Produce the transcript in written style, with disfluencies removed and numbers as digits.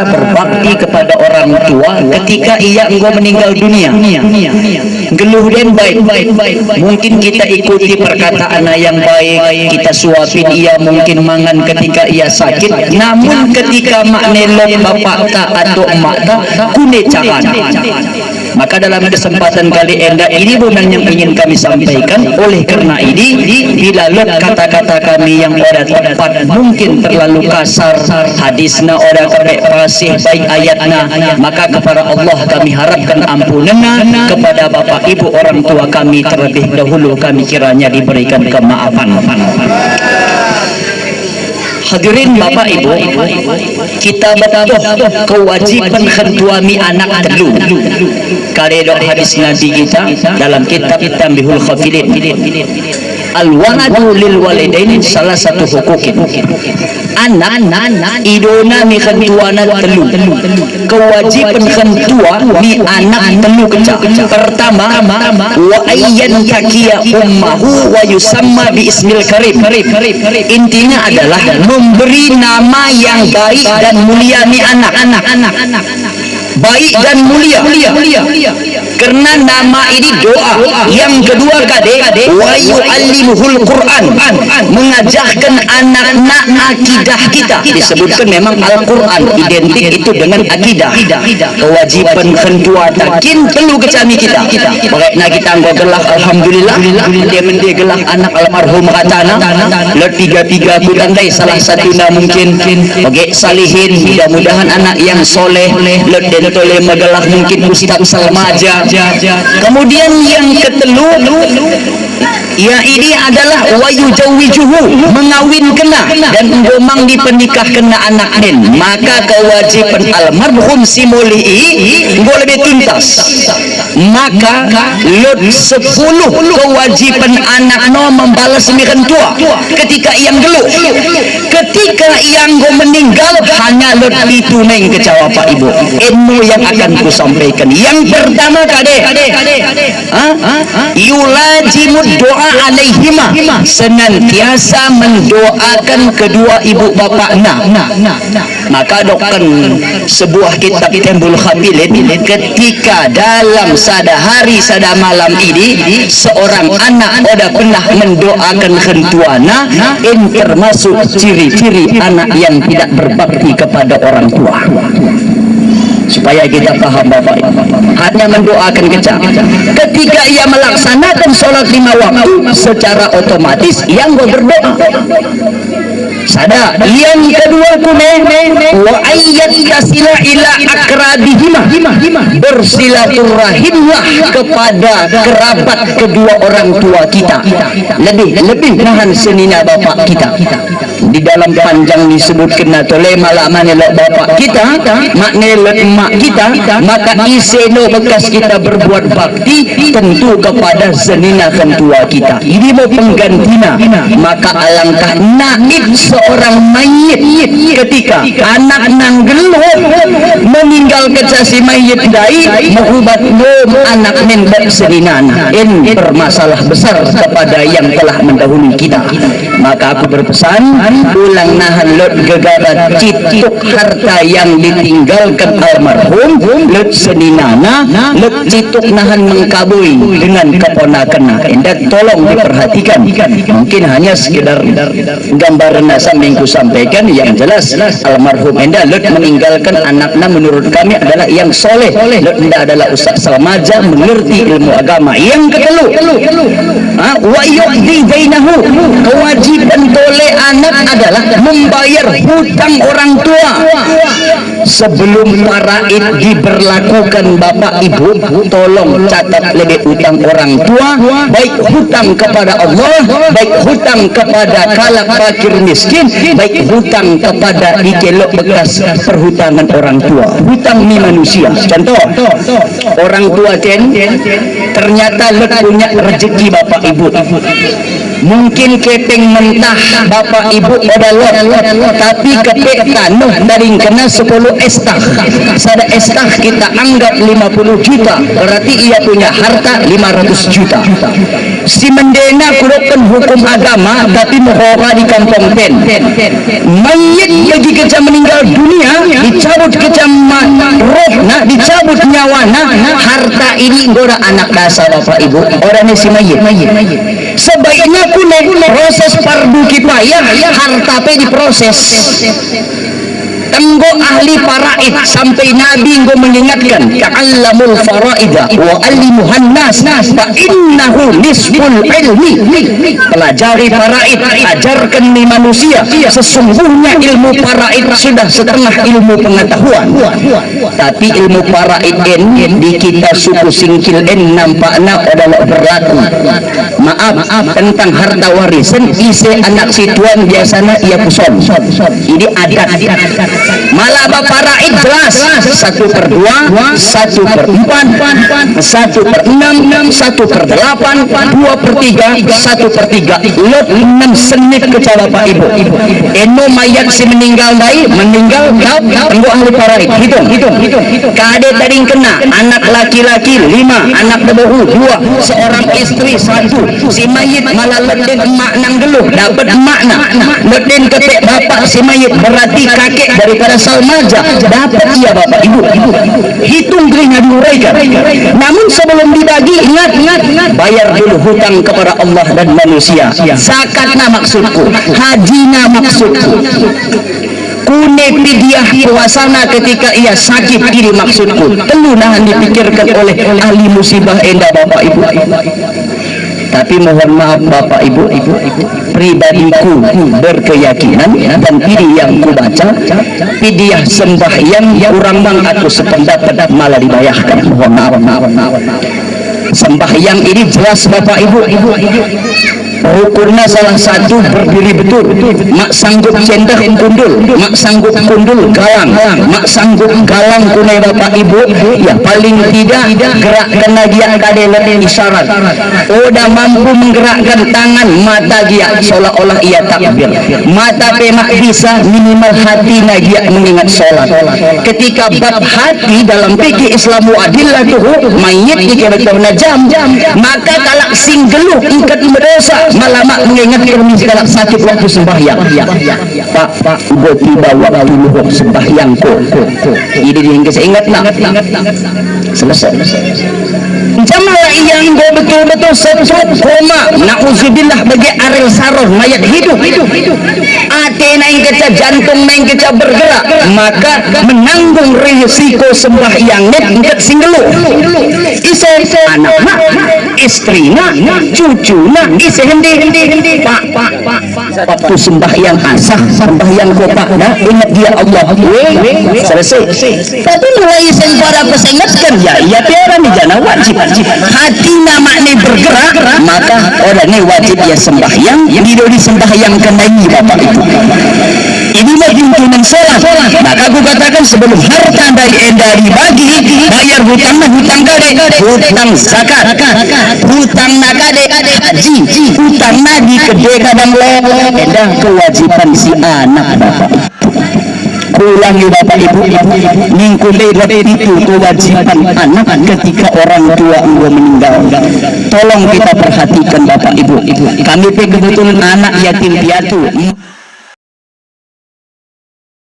berbakti kepada orang tua ketika ia engkau meninggal dunia. Geluh dan baik. Mungkin kita ikuti perkataan yang baik, kita suapin ia mungkin mangan ketika ia sakit. Namun ketika mak nelok bapak tak atau emak tak kune cakan. Maka dalam kesempatan kali ini bukan yang ingin kami sampaikan. Oleh karena ini, bila lot kata-kata kami yang ora tepat, mungkin terlalu kasar, hadisna ora kepek pasih baik ayatna, maka kepada Allah kami harapkan ampunanna, kepada bapak ibu orang tua kami terlebih dahulu kami kiranya diberikan kemaafan. Hadirin bapak ibu, kita betul kewajiban khentuami anak telu. Karedok hadis Nabi kita dalam kitab Tambihul Khafilin. Al-waladu lil walidain salah satu hukukin. Anak idona mi khentuana telu. Kewajiban khentua mi anak telu keca. Pertama, wa ayyan takiya ummahu wa yusamma bi ismil karim. Intinya adalah memberi nama yang baik dan mulia ni anak-anak. Baik dan mulia. Karena nama ini doa. Yang kedua wa yu'allimuhul Quran, mengajarkan anak-anak akidah kita. Disebutkan memang Al-Quran identik itu dengan akidah. Kewajiban kentua takin perlu kecami kita. Bagaimana kita anggap gelah alhamdulillah dia gelah anak almarhum katana lot tiga aku tandai salah satunya mungkin bagi salihin, mudah-mudahan anak yang soleh lot dentole magalah mungkin Ustaz Salmaja. Kemudian yang ketelu ya ini adalah wayu jawijuhu, mengawin kena dan ngomong di penikah kena anak nen. Maka kewajiban almarhum simuli'i nggo lebih tuntas. Maka lot 10 kewajiban anak no membalas mikan tua ketika yang geluh. Ketika yang go meninggal hanya lot itu neng kecewa Pak Ibu. Ilmu yang akan ku sampaikan. Yang pertama yulajimud doa alaihima, senantiasa mendoakan kedua ibu bapakna. Maka dokkan sebuah kitab Tambihul Khafilin, ketika dalam sada hari sada malam ini seorang anak oda pernah mendoakan kentuana, ini termasuk ciri-ciri anak yang tidak berbakti kepada orang tua. Supaya kita paham bapak, hanya mendoakan keca. Ketika ia melaksanakan sholat 5 waktu secara otomatis yang berdoa. Sada yang kedua wa ayyat kasila ila akrabihima, bersilaturahimlah kepada kerabat kedua orang tua kita. Lebih nahan senina bapak kita. Di dalam panjang disebutkan atole malaman elok bapak kita, maknelok emak kita, maka iseno bekas kita berbuat bakti tentu kepada senina kentua kita. Ini mau penggantina, maka alangkah naib seorang mayit ketika anak nang geluh meninggal kecasi mayit dai mengubat nom anak membak seninana. Ini bermasalah besar kepada yang telah mendahului kita. Maka aku berpesan ulang nahan lot gegara cituk harta yang ditinggalkan almarhum lot seninana, lot cituk nahan mengkabui dengan keponakan. Enda tolong diperhatikan. Mungkin hanya sekedar gambaran sampai ku sampaikan. Yang jelas almarhum enda lot meninggalkan anaknya menurut kami adalah yang soleh. Lot enda adalah Ustaz Salmaja, mengerti ilmu agama. Yang kedua wa yu'di bainahu, kewajiban toleh anak adalah membayar hutang orang tua. Sebelum faraid diberlakukan bapak ibu, tolong catat lebih hutang orang tua, baik hutang kepada Allah, baik hutang kepada kalak fakir miskin, baik hutang kepada dikelok bekas perhutangan orang tua. Hutang ni manusia. Contoh, orang tua ternyata punya rezeki bapak ibu, mungkin kepeng mentah bapak ibu odalot, tapi kepek tanuh dari kena 10 estah. Sada estah kita anggap 50 juta, berarti ia punya harta 500 juta. Si mendena kurukan hukum agama tapi mohora di kampung pen. Mayit bagi kecam meninggal dunia dicabut kecam roh dicabut nyawa harta ini ngora anak dasar bapak ibu orang si mayit. Sebaiknya proses fardu kifayah harta pe diproses. Tenggo ahli faraid sampai Nabi engko mengingatkan ta'allamul faraida wa allimuhan nas fa innahu nisful ilmi. Pelajari faraid, ajarkan ni manusia, sesungguhnya ilmu faraid sudah setengah ilmu pengetahuan. Tapi ilmu faraid di kita suku singkil nampakna adalah berlaku. Maaf tentang harta warisan isi anak situan biasanya ia kuson. Ini adat. Malah faraid jelas 1/2, 1/4, 1/6, 1/8, 2/3, 1/3 lot 6 senit ke bapak ibu. Eno mayat si meninggal tenggo ahli faraid hitung kade tadi kena anak laki-laki 5, anak bebehu 2, seorang istri 1. Si mayit malah leden emak nang geluh dapat emakna, leden ketek bapak si mayit berarti kakek daripada salmaja dapat ia bapak ibu. Hitung gelinga diuraikan. Namun sebelum dibagi ingat bayar dulu hutang kepada Allah dan manusia. Zakatna maksudku, hajina maksudku, kune pidiah puasana ketika ia sakit ini maksudku. Telu nahan dipikirkan oleh ahli musibah endah bapak ibu. Tapi mohon maaf bapak ibu, pribadiku berkeyakinan dan ini yang ku baca pidiah sembahyang kurang mang atau sependapat malah dibayarkan. Mohon maaf. Sembahyang ini jelas bapak ibu. Rukunnya salah satu berdiri betul, mak sanggup cendah kundul, mak sanggup kundul galang, mak sanggup galang kunai bapak ibu, ya paling tidak gerakkan dia kadelen isyarat. Udah mampu menggerakkan tangan mata dia seolah-olah ia takbir. Mata pemak bisa minimal hati dia mengingat sholat. Ketika bab hati dalam fikih Islamu adillah tuh mayit dikebetona jam, maka kalak sing geluh ingkat berdosa malamak mengingatkan segala sakit waktu sembahyang. Pak gue tiba waktu luhuk sembahyangku. Ini dia saya ingat nak. Selesai. Jamalah yang gue betul-betul setruk koma. Na'udzubillah bagi Ariel Saroh mayat hidup. Ate naik keca jantung naik keca bergerak, maka menanggung risiko sembahyangnya ingkat singgelu. Ise anak istrinya, cucunya, ise hendi. Pak. Waktu sembahyang asah, sembahyang kopak, ingat dia Allah. Selesai. Tapi mulai para pesengatkan ya tiara ni jana wajib. Hati namaknya bergerak, maka orang ini wajib ya sembahyang. Di sembahyangkan lagi bapak ibu. Inilah tuntunan sholat. Maka aku katakan sebelum harta dari dibagi, bayar hutang kade, hutang zakat, hutang nakade haji, hutang nadi gede kadang lewat. Dah kewajiban si anak bapak ibu. Ulangi bapak ibu, mingkulai itu kewajiban anak ketika orang tua meninggal. Tolong kita perhatikan bapak ibu. Kami kebetulan anak yatim piatu.